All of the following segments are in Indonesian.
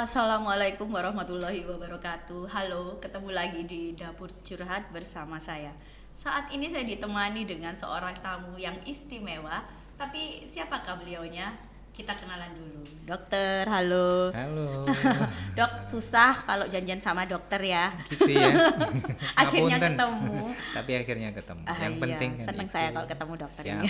Assalamualaikum warahmatullahi wabarakatuh. Halo, ketemu lagi di Dapur Curhat bersama saya. Saat ini saya ditemani dengan seorang tamu yang istimewa. Tapi siapakah beliaunya? Kita kenalan dulu. Dokter, halo. Halo. Dok, susah kalau janjian sama dokter ya. Gitu ya. Akhirnya Ngapunten. ketemu. Tapi akhirnya ketemu. Yang Iya, penting kan seneng itu. saya kalau ketemu dokter Siap. ini.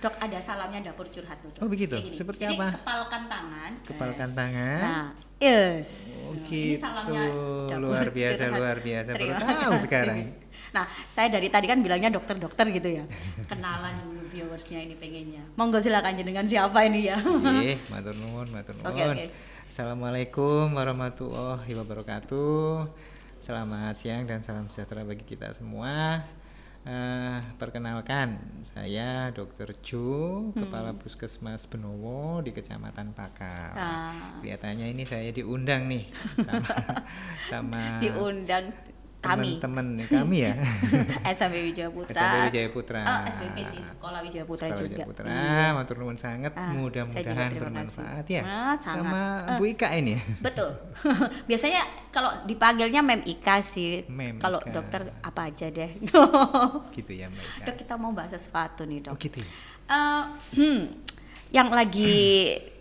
Dok, ada salamnya Dapur Curhat tuh, Dok. Oh, begitu? Kayak gini. Seperti Jadi, apa? kepalkan tangan. Kepalkan Yes. tangan. Nah, yes. Oh, Nah, ini gitu. salamnya Dapur Luar biasa, Curhat. luar biasa. Baru Terima tahu kasih. sekarang. Nah, saya dari tadi kan bilangnya dokter-dokter gitu ya. Kenalan dulu viewersnya ini pengennya. Monggo silakan jenengan siapa ini ya. Matur nuwun, matur nuwun. Oke. Assalamualaikum warahmatullahi wabarakatuh. Selamat siang dan salam sejahtera bagi kita semua. Perkenalkan, saya Dr. Jo, Kepala Puskesmas Benowo di Kecamatan Pakal. Kelihatannya ini saya diundang nih sama Diundang kami. teman-teman kami ya. SMP Wijaya Putra. SMP Wijaya Putra. SBP sih, Sekolah Wijaya Putra Sekolah juga. Wijaya Putra, matur nuwun sangat. Saya juga Mudah-mudahan terima bermanfaat kasih. ya. Sangat. Sama Bu Ika ini. Betul. Biasanya kalau dipanggilnya Mem Ika sih. Mem Kalau Ika. dokter apa aja deh. Gitu ya Mbak Ika. Dok, kita mau bahas sesuatu nih, Dok. Oh gitu. Yang lagi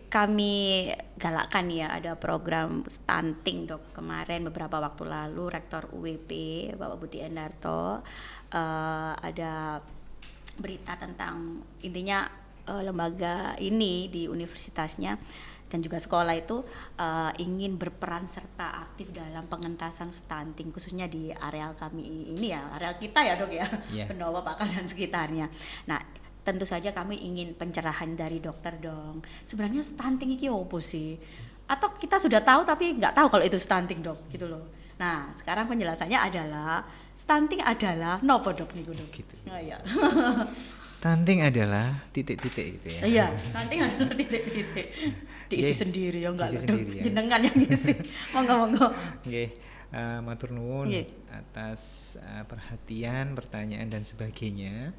kami galakkan ya, ada program stunting, Dok. Kemarin beberapa waktu lalu Rektor UWP Bapak Budi Endarto ada berita tentang intinya lembaga ini di universitasnya dan juga sekolah itu ingin berperan serta aktif dalam pengentasan stunting, khususnya di areal kami ini ya, areal kita ya, Dok ya. Yeah. Benowo, Pakal dan sekitarnya. Nah, tentu saja kami ingin pencerahan dari dokter dong. Sebenarnya stunting iki opo sih? Atau kita sudah tahu tapi nggak tahu kalau itu stunting, Dok, gitu loh. Nah, sekarang penjelasannya adalah stunting adalah nopo, Dok, niku, Dok. Gitu. Oh, iya. Stunting adalah titik-titik gitu ya. Iya, stunting adalah titik-titik. Diisi Nggih, sendiri ya enggak, diisi Dok. sendiri ya. Jenengan yang isi. Monggo. Nggih, matur nuwun Nggih. atas perhatian, pertanyaan dan sebagainya.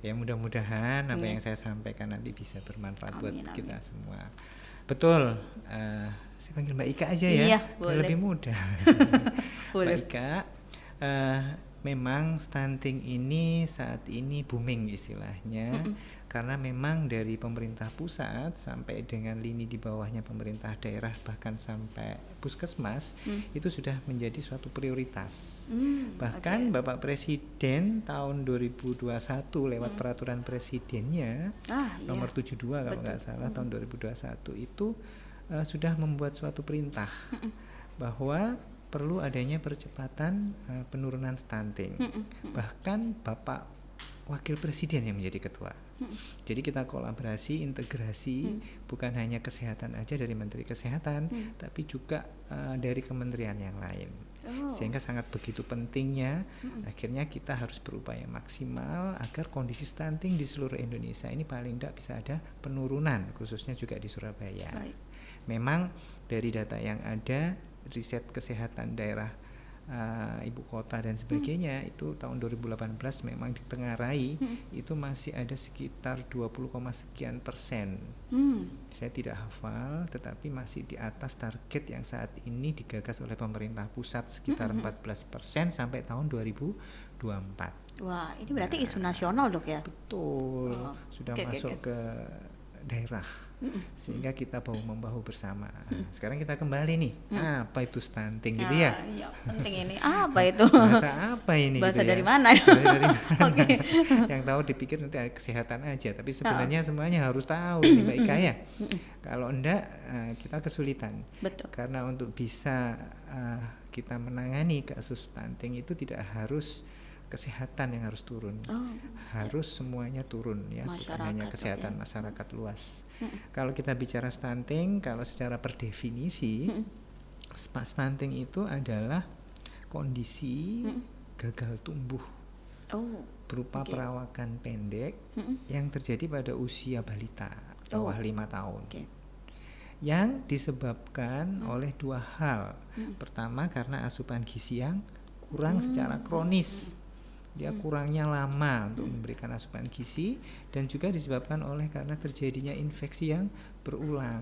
Ya mudah-mudahan apa yang saya sampaikan nanti bisa bermanfaat buat Amin. kita semua. Betul. Saya panggil Mbak Ika aja ya. Iya, Biar boleh. lebih mudah. Boleh. Mbak Ika, memang stunting ini saat ini booming istilahnya. Karena memang dari pemerintah pusat sampai dengan lini di bawahnya pemerintah daerah bahkan sampai puskesmas itu sudah menjadi suatu prioritas. Bahkan Bapak Presiden tahun 2021 lewat peraturan presidennya nomor 72 kalau nggak salah tahun 2021 itu sudah membuat suatu perintah bahwa perlu adanya percepatan penurunan stunting. Bahkan Bapak Wakil Presiden yang menjadi ketua. Jadi kita kolaborasi, integrasi, bukan hanya kesehatan aja dari Menteri Kesehatan, tapi juga dari kementerian yang lain. Sehingga sangat begitu pentingnya, akhirnya kita harus berupaya maksimal agar kondisi stunting di seluruh Indonesia ini paling tidak bisa ada penurunan, khususnya juga di Surabaya. Baik. Memang dari data yang ada, riset kesehatan daerah ibu kota dan sebagainya itu tahun 2018 memang ditengarai itu masih ada sekitar 20, sekian persen. Saya tidak hafal, tetapi masih di atas target yang saat ini digagas oleh pemerintah pusat sekitar 14% sampai tahun 2024. Wah, ini berarti isu nasional, Dok ya? Betul, sudah Oke. masuk ke daerah. Sehingga kita bahu-membahu bersama. Sekarang kita kembali nih, apa itu stunting gitu ya? Iya, penting ini. Apa itu? Bahasa apa ini? Bahasa gitu dari ya? mana? Bahasa dari mana? Oke. Yang tahu dipikir nanti kesehatan aja, tapi sebenarnya semuanya harus tahu nih Mbak Ika ya. Kalau enggak kita kesulitan. Betul. Karena untuk bisa kita menangani kasus stunting itu tidak harus kesehatan yang harus turun, harus semuanya turun ya, bukan hanya kesehatan masyarakat luas. Kalau kita bicara stunting, kalau secara per definisi, stunting itu adalah kondisi gagal tumbuh berupa perawakan pendek yang terjadi pada usia balita, bawah 5 tahun. Yang disebabkan oleh dua hal. Pertama karena asupan gizi yang kurang secara kronis. Dia kurangnya lama untuk memberikan asupan gizi, dan juga disebabkan oleh karena terjadinya infeksi yang berulang.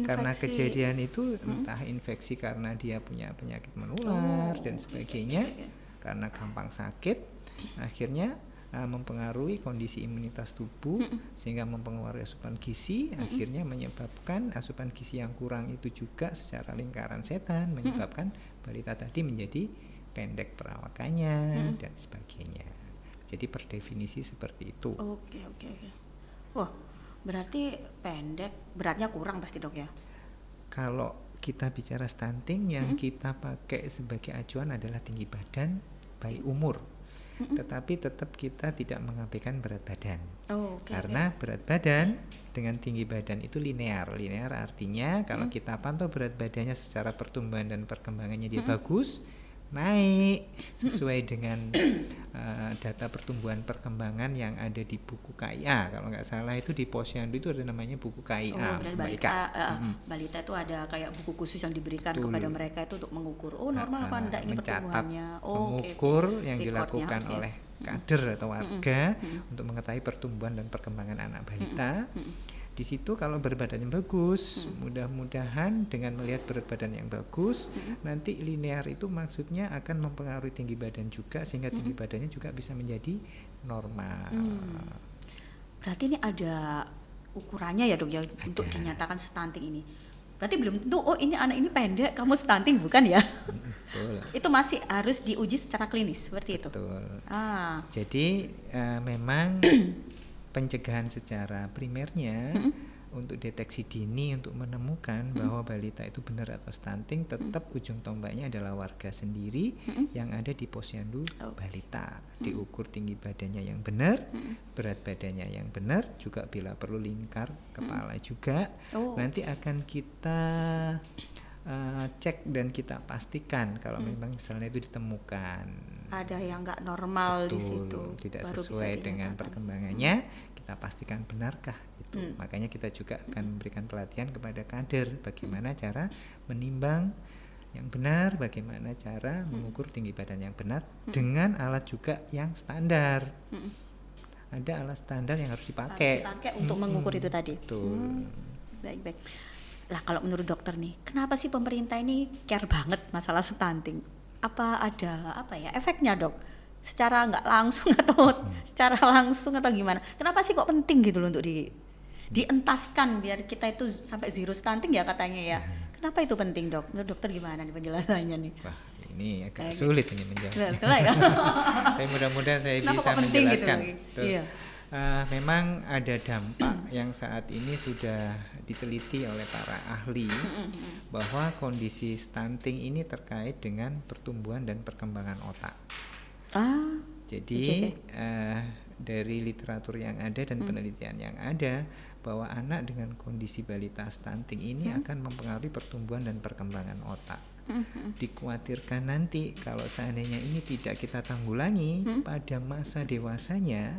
Karena Infeksi. kejadian itu entah infeksi karena dia punya penyakit menular dan sebagainya, karena gampang sakit, akhirnya mempengaruhi kondisi imunitas tubuh sehingga mempengaruhi asupan gizi, akhirnya menyebabkan asupan gizi yang kurang itu juga secara lingkaran setan menyebabkan balita tadi menjadi pendek perawakannya dan sebagainya. Jadi per definisi seperti itu. Oke. Wah, berarti pendek, beratnya kurang pasti dok ya? Kalau kita bicara stunting, yang kita pakai sebagai acuan adalah tinggi badan by umur. Tetapi tetap kita tidak mengabaikan berat badan. Karena berat badan dengan tinggi badan itu linear. Linear artinya kalau kita pantau berat badannya secara pertumbuhan dan perkembangannya dia bagus, naik sesuai dengan data pertumbuhan perkembangan yang ada di buku KIA. Kalau nggak salah itu di Posyandu itu ada namanya buku KIA. Berarti balita itu ada kayak buku khusus yang diberikan kepada mereka itu untuk mengukur normal apa enggak ini pertumbuhannya. Mengukur yang dilakukan oleh kader atau warga untuk mengetahui pertumbuhan dan perkembangan anak balita. Di situ kalau berat badannya bagus, mudah-mudahan dengan melihat berat badan yang bagus, nanti linear itu maksudnya akan mempengaruhi tinggi badan juga, sehingga tinggi badannya juga bisa menjadi normal. Berarti ini ada ukurannya ya dok ya untuk dinyatakan stunting ini. Berarti belum tentu ini anak ini pendek, kamu stunting, bukan ya? Betul. Itu masih harus diuji secara klinis seperti itu. Betul. Jadi memang pencegahan secara primernya untuk deteksi dini untuk menemukan bahwa balita itu benar atau stunting, tetap ujung tombaknya adalah warga sendiri yang ada di posyandu balita. Diukur tinggi badannya yang benar, berat badannya yang benar, juga bila perlu lingkar kepala juga. Nanti akan kita cek dan kita pastikan kalau memang misalnya itu ditemukan ada yang nggak normal di situ, tidak sesuai dengan perkembangannya, kita pastikan benarkah itu. Makanya kita juga akan memberikan pelatihan kepada kader bagaimana cara menimbang yang benar, bagaimana cara mengukur tinggi badan yang benar dengan alat juga yang standar. Ada alat standar yang harus dipakai untuk mengukur itu tadi. Betul. Baik. Lah kalau menurut dokter nih, kenapa sih pemerintah ini care banget masalah stunting? Apa ada efeknya dok? Secara nggak langsung atau secara langsung atau gimana? Kenapa sih kok penting gitu loh untuk dientaskan biar kita itu sampai zero stunting ya katanya ya? Kenapa itu penting dok? Menurut dokter gimana nih penjelasannya nih? Wah, ini agak sulit ini menjawab. Ya? Tapi mudah-mudahan saya bisa menjelaskan. Gitu? Iya. Memang ada dampak yang saat ini sudah diteliti oleh para ahli bahwa kondisi stunting ini terkait dengan pertumbuhan dan perkembangan otak. Jadi dari literatur yang ada dan penelitian yang ada bahwa anak dengan kondisi balita stunting ini akan mempengaruhi pertumbuhan dan perkembangan otak. Dikhawatirkan nanti kalau seandainya ini tidak kita tanggulangi pada masa dewasanya,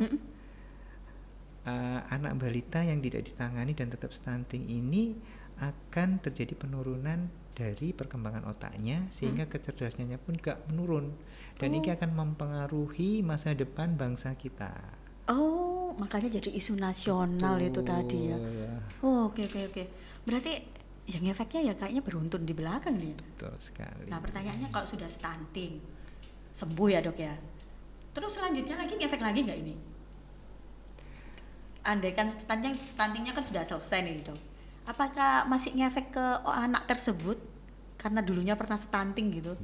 anak balita yang tidak ditangani dan tetap stunting ini akan terjadi penurunan dari perkembangan otaknya sehingga kecerdasannya pun juga menurun dan ini akan mempengaruhi masa depan bangsa kita. Makanya jadi isu nasional. Betul. Itu tadi ya. Oke. Berarti yang efeknya ya kayaknya beruntun di belakang nih. Betul sekali. Nah pertanyaannya kalau sudah stunting sembuh ya dok ya, terus selanjutnya lagi ngefek lagi nggak ini? Andaikan stuntingnya kan sudah selesai nih dok, apakah masih ngefek ke anak tersebut karena dulunya pernah stunting gitu?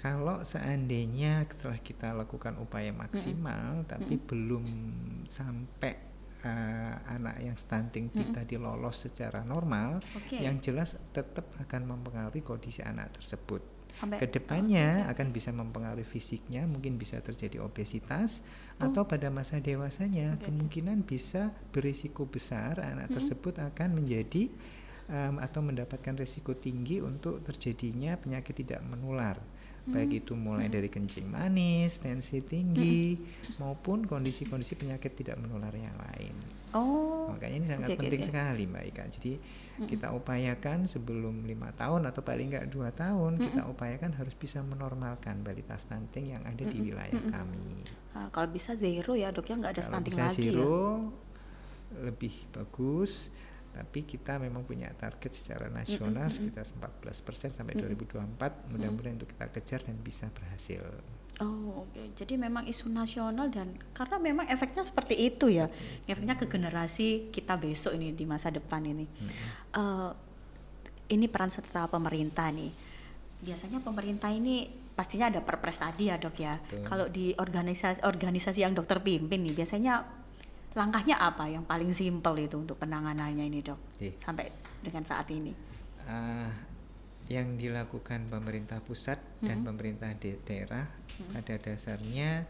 Kalau seandainya setelah kita lakukan upaya maksimal tapi belum sampai anak yang stunting kita dilolos secara normal, yang jelas tetap akan mempengaruhi kondisi anak tersebut. Kedepannya akan bisa mempengaruhi fisiknya, mungkin bisa terjadi obesitas atau pada masa dewasanya kemungkinan bisa berisiko besar anak tersebut akan menjadi atau mendapatkan risiko tinggi untuk terjadinya penyakit tidak menular, baik itu mulai dari kencing manis, tensi tinggi maupun kondisi-kondisi penyakit tidak menular yang lain. Makanya ini sangat penting sekali Mbak Ika. Jadi kita upayakan sebelum 5 tahun atau paling enggak 2 tahun kita upayakan harus bisa menormalkan balita stunting yang ada di wilayah kami. Kalau bisa zero ya dok ya, nggak ada stunting lagi ya. Kalau bisa zero lebih bagus. Tapi kita memang punya target secara nasional sekitar 14% sampai 2024. Mudah-mudahan untuk kita kejar dan bisa berhasil. Oh, oke. Jadi memang isu nasional dan karena memang efeknya seperti itu ya, efeknya ke generasi kita besok ini di masa depan ini. Ini peran serta pemerintah nih. Biasanya pemerintah ini pastinya ada perpres tadi ya dok ya. Betul. Kalau di organisasi yang dokter pimpin nih, biasanya langkahnya apa yang paling simpel itu untuk penanganannya ini dok? Sampai dengan saat ini. Yang dilakukan pemerintah pusat dan pemerintah daerah pada dasarnya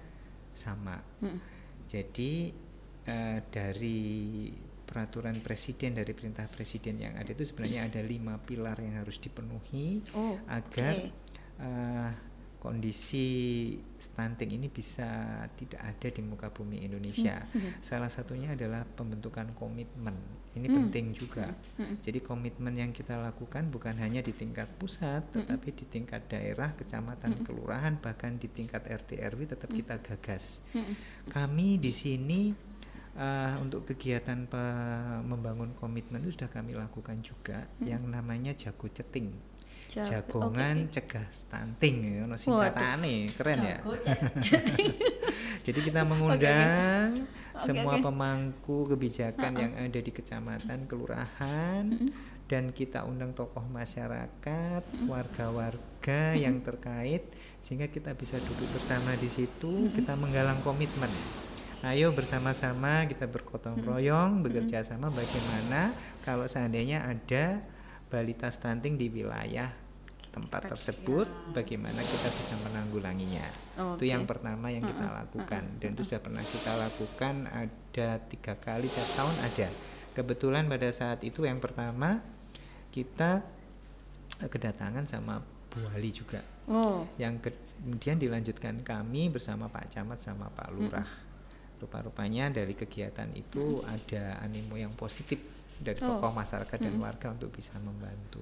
sama. Jadi dari peraturan presiden, dari perintah presiden yang ada itu sebenarnya ada 5 pilar yang harus dipenuhi agar kondisi stunting ini bisa tidak ada di muka bumi Indonesia. Salah satunya adalah pembentukan komitmen. Ini penting juga. Jadi komitmen yang kita lakukan bukan hanya di tingkat pusat, tetapi di tingkat daerah, kecamatan, kelurahan, bahkan di tingkat RT RW tetap kita gagas. Kami di sini untuk kegiatan membangun komitmen itu sudah kami lakukan juga yang namanya Jago Ceting. Jagongan cegah stunting ya, singkatane keren ya. Jadi kita mengundang semua pemangku kebijakan yang ada di kecamatan, kelurahan, dan kita undang tokoh masyarakat, warga-warga yang terkait, sehingga kita bisa duduk bersama di situ, kita menggalang komitmen. Ayo bersama-sama kita bergotong royong, bekerja sama bagaimana kalau seandainya ada balita stunting di wilayah tempat tersebut, bagaimana kita bisa menanggulanginya. Itu yang pertama yang kita lakukan, dan itu sudah pernah kita lakukan ada 3 kali tiap tahun ada. Kebetulan pada saat itu yang pertama kita kedatangan sama Bu Wali juga. Yang kemudian dilanjutkan kami bersama Pak Camat sama Pak Lurah. Rupa-rupanya dari kegiatan itu ada animo yang positif dari tokoh masyarakat dan warga untuk bisa membantu.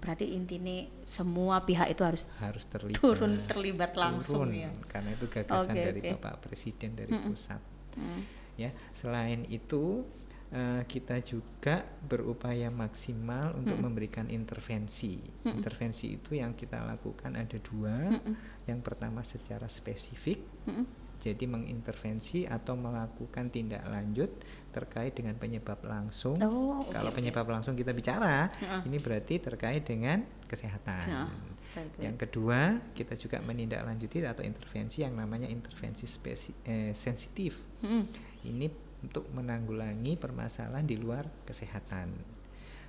Berarti intinya semua pihak itu harus terlibat langsung ya. Karena itu gagasan dari Bapak Presiden dari pusat. Ya, selain itu kita juga berupaya maksimal untuk memberikan intervensi. Intervensi itu yang kita lakukan ada 2. Yang pertama secara spesifik. Jadi mengintervensi atau melakukan tindak lanjut terkait dengan penyebab langsung. Kalau penyebab langsung kita bicara, ini berarti terkait dengan kesehatan. Yang kedua, kita juga menindaklanjuti atau intervensi yang namanya intervensi sensitif. Ini untuk menanggulangi permasalahan di luar kesehatan.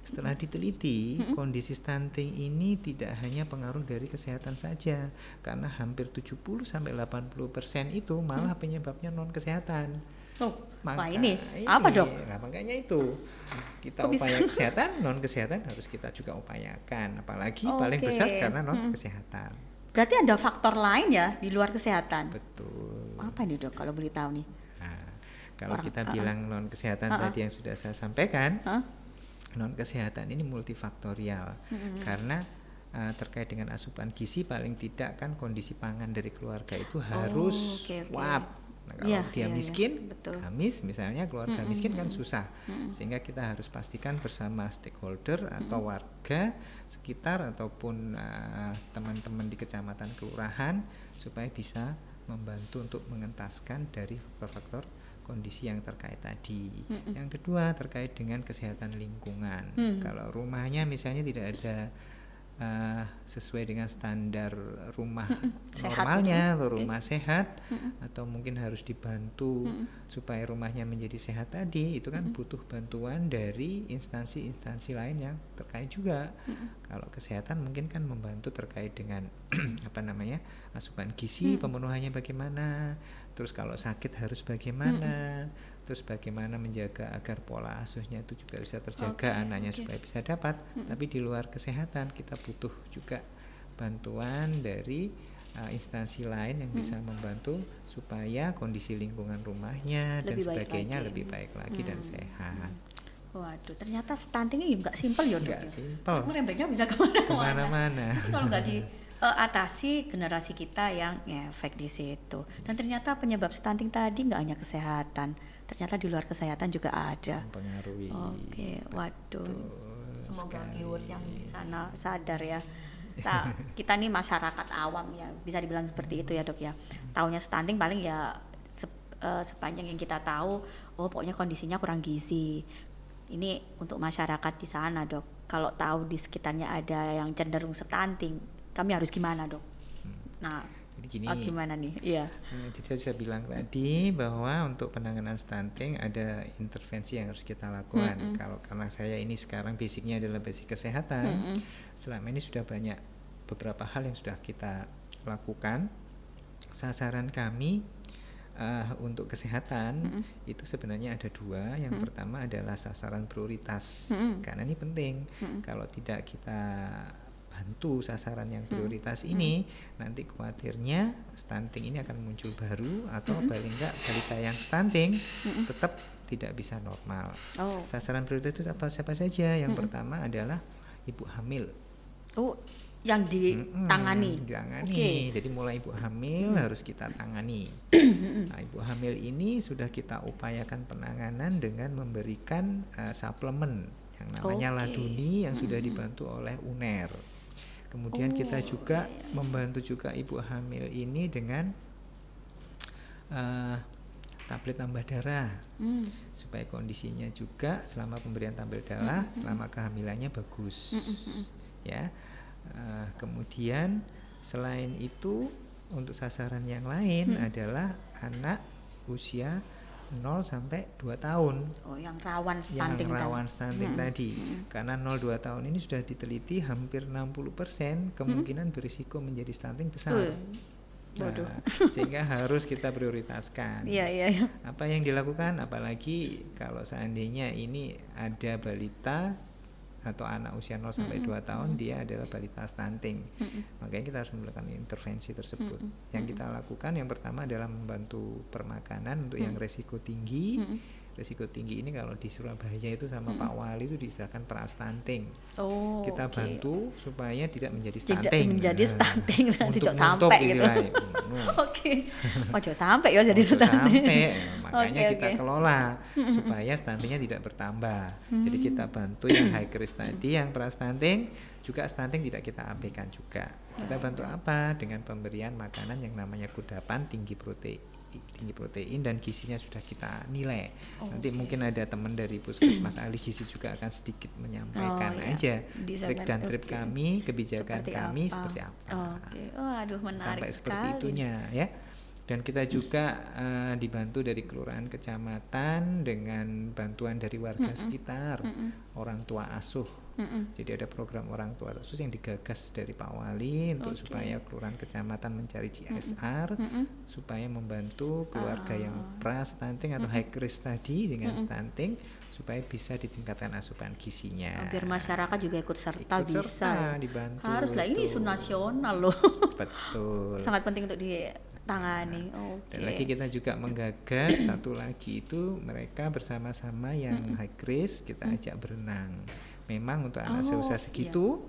Setelah diteliti, kondisi stunting ini tidak hanya pengaruh dari kesehatan saja, karena hampir 70-80% itu malah penyebabnya non kesehatan. Ini apa dok? Nah, makanya itu kita upaya kesehatan, non kesehatan harus kita juga upayakan, apalagi paling besar karena non kesehatan. Berarti ada faktor lain ya di luar kesehatan? Betul. Apa nih dok kalau boleh tahu nih? Nah, kalau kita bilang non kesehatan tadi yang sudah saya sampaikan, non kesehatan ini multifaktorial karena terkait dengan asupan gizi, paling tidak kan kondisi pangan dari keluarga itu harus kuat. Nah, kalau dia miskin, gamis misalnya, keluarga miskin kan susah, sehingga kita harus pastikan bersama stakeholder atau warga sekitar ataupun teman-teman di kecamatan kelurahan supaya bisa membantu untuk mengentaskan dari faktor-faktor kondisi yang terkait tadi. Yang kedua terkait dengan kesehatan lingkungan. Kalau rumahnya misalnya tidak ada sesuai dengan standar rumah normalnya atau rumah sehat, atau mungkin harus dibantu supaya rumahnya menjadi sehat tadi, itu kan butuh bantuan dari instansi-instansi lain yang terkait juga. Kalau kesehatan mungkin kan membantu terkait dengan asupan gizi, pemenuhannya bagaimana, terus kalau sakit harus bagaimana, terus bagaimana menjaga agar pola asuhnya itu juga bisa terjaga, anaknya supaya bisa dapat. Tapi di luar kesehatan kita butuh juga bantuan dari instansi lain yang bisa membantu supaya kondisi lingkungan rumahnya dan sebagainya lebih baik lagi dan sehat. Waduh, ternyata stunting ini nggak simpel ya dok. Nggak simpel. Merembetnya bisa kemana-mana. Kemana-mana. Kalau nggak atasi generasi kita yang ngefek di situ. Dan ternyata penyebab stunting tadi nggak hanya kesehatan, ternyata di luar kesehatan juga ada. Mempengaruhi. Oke, waduh. Semoga sekali. viewers yang di sana sadar ya. Kita nih masyarakat awam ya, bisa dibilang seperti itu ya dok ya. Taunya stunting paling ya sepanjang yang kita tahu, oh pokoknya kondisinya kurang gizi. Ini untuk masyarakat di sana dok. Kalau tahu di sekitarnya ada yang cenderung stunting, kami harus gimana dok? Nah, Jadi gini, gimana nih? Iya. jadi saya bilang tadi bahwa untuk penanganan stunting ada intervensi yang harus kita lakukan. Kalau karena saya ini sekarang basicnya adalah basic kesehatan, selama ini sudah banyak beberapa hal yang sudah kita lakukan. Sasaran kami untuk kesehatan itu sebenarnya ada dua. Yang pertama adalah sasaran prioritas, karena ini penting. Kalau tidak kita bantu sasaran yang prioritas ini, nanti khawatirnya stunting ini akan muncul baru, atau paling enggak balita yang stunting tetap tidak bisa normal. Sasaran prioritas itu siapa saja? Yang pertama adalah ibu hamil. Yang ditangani. Okay. Jadi mulai ibu hamil harus kita tangani. Nah, ibu hamil ini sudah kita upayakan penanganan dengan memberikan suplemen yang namanya Laduni yang sudah dibantu oleh UNER. Kemudian kita juga membantu juga ibu hamil ini dengan tablet tambah darah, supaya kondisinya juga selama pemberian tablet darah selama kehamilannya bagus. Ya. Kemudian selain itu untuk sasaran yang lain adalah anak usia 0 sampai 2 tahun. Yang rawan stunting. Yang rawan stunting tadi. Karena 0-2 tahun ini sudah diteliti hampir 60% kemungkinan berisiko menjadi stunting besar. Nah, sehingga harus kita prioritaskan. Iya. Apa yang dilakukan, apalagi kalau seandainya ini ada balita atau anak usia 0 sampai 2 tahun dia adalah balita stunting. Makanya kita harus melakukan intervensi tersebut. Yang kita lakukan yang pertama adalah membantu permakanan untuk yang resiko tinggi. Resiko tinggi ini kalau di Surabaya itu sama Pak Wali itu disediakan pra-stunting. Kita bantu supaya tidak menjadi stunting. Tidak menjadi stunting, tidak sampai gitu. Ojo sampai ya jadi stunting. Makanya kita kelola supaya stuntingnya tidak bertambah. Jadi kita bantu yang high risk tadi, yang pra-stunting, juga stunting tidak kita abaikan juga. Kita bantu apa? Dengan pemberian makanan yang namanya kudapan tinggi protein dan gizinya sudah kita nilai. Nanti mungkin ada teman dari Puskesmas ahli gizi juga akan sedikit menyampaikan aja trik dan trip kami, kebijakan kami seperti apa. Menarik sampai seperti itunya ya. Dan kita juga dibantu dari kelurahan, kecamatan dengan bantuan dari warga sekitar, orang tua asuh. Jadi ada program orang tua asuh yang digagas dari Pak Wali untuk supaya kelurahan kecamatan mencari CSR supaya membantu keluarga yang pra-stunting atau high risk tadi dengan stunting supaya bisa ditingkatkan asupan gizinya. Biar masyarakat juga ikut serta bisa dibantu. Haruslah, ini isu nasional loh. Betul. Sangat penting untuk ditangani. Dan lagi kita juga menggagas satu lagi itu mereka bersama-sama yang high risk kita ajak berenang. Memang untuk anak seusia segitu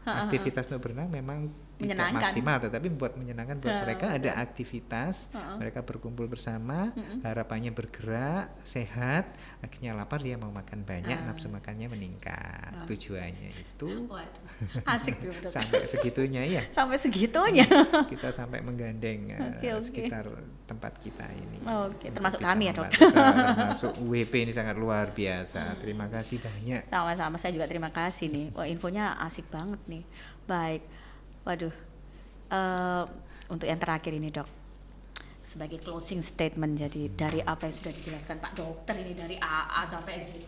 aktivitas untuk berenang memang tidak maksimal, tetapi buat menyenangkan buat mereka ada aktivitas, mereka berkumpul bersama, harapannya bergerak, sehat, akhirnya lapar dia mau makan banyak, nafsu makannya meningkat. Tujuannya itu asik juga. Sampai segitunya ya. Sampai segitunya. Kita sampai menggandeng sekitar tempat kita ini. Termasuk kami ya dok. Termasuk UWP ini sangat luar biasa. Terima kasih banyak. Sama-sama, saya juga terima kasih nih. Wah, infonya asik banget nih. Baik. Waduh, untuk yang terakhir ini dok, sebagai closing statement, jadi dari apa yang sudah dijelaskan Pak Dokter ini dari A sampai Z.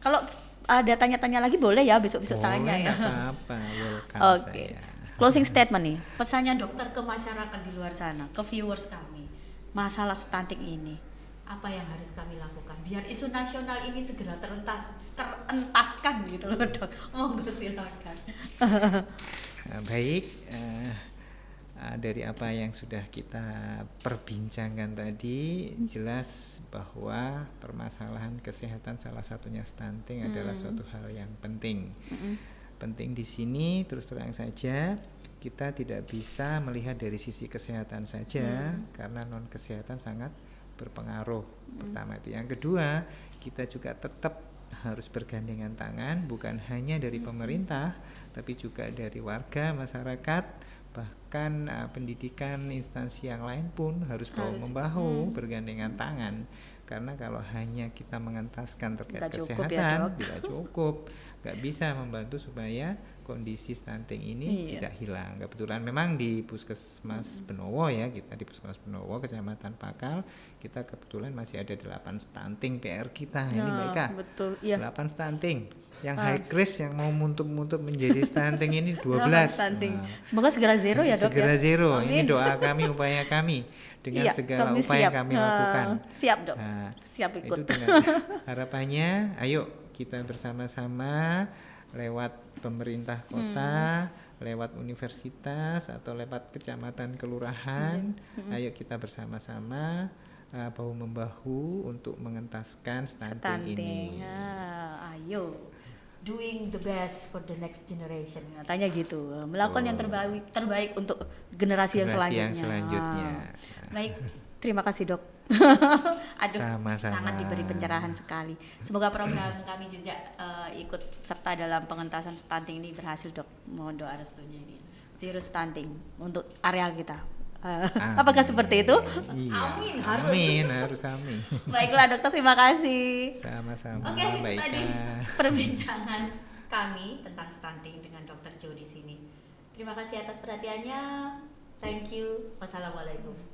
Kalau ada tanya-tanya lagi boleh ya besok-besok tanya ya. Apa-apa, welcome saya. Closing statement nih, pesannya dokter ke masyarakat di luar sana, ke viewers kami, masalah stunting ini, apa yang harus kami lakukan biar isu nasional ini segera terentaskan gitu loh dok. Monggo silakan. Baik, dari apa yang sudah kita perbincangkan tadi, jelas bahwa permasalahan kesehatan salah satunya stunting adalah suatu hal yang penting. Penting di sini terus terang saja kita tidak bisa melihat dari sisi kesehatan saja, karena non kesehatan sangat berpengaruh. Pertama itu. Yang kedua, kita juga tetap harus bergandengan tangan, bukan hanya dari pemerintah, tapi juga dari warga, masyarakat, bahkan pendidikan, instansi yang lain pun harus bahu-membahu, bergandengan tangan. Karena kalau hanya kita mengentaskan terkait kesehatan, tidak cukup, nggak bisa membantu supaya kondisi stunting ini tidak hilang. Kebetulan memang di Puskesmas Benowo ya, kita di Puskesmas Benowo, Kecamatan Pakal, kita kebetulan masih ada 8 stunting PR kita ini Mbak Ika. Betul, 8 stunting. Yang high risk yang mau muntup-muntup menjadi stunting ini 12. Stunting. Semoga segera zero ya, Dok. Segera zero. Amin. Ini doa kami, upaya kami dengan segala upaya yang kami lakukan. Siap, Dok. Siap ikut. Itu dengan harapannya, ayo kita bersama-sama lewat pemerintah kota, lewat universitas atau lewat kecamatan kelurahan, ayo kita bersama-sama bahu-membahu untuk mengentaskan stunting ini. Ayo, doing the best for the next generation, katanya gitu, melakukan yang terbaik untuk generasi yang selanjutnya. Baik, terima kasih, Dok. Aduh, sama-sama. Sangat diberi pencerahan sekali. Semoga program kami juga ikut serta dalam pengentasan stunting ini berhasil, Dok. Mohon doa restunya ini. Zero stunting untuk area kita. Apakah seperti itu? Iya. Amin, harus amin. Baiklah, Dokter, terima kasih. Sama-sama. Oke, Mbak tadi Ika. perbincangan kami tentang stunting dengan Dr. Jo di sini. Terima kasih atas perhatiannya. Thank you. Wassalamualaikum.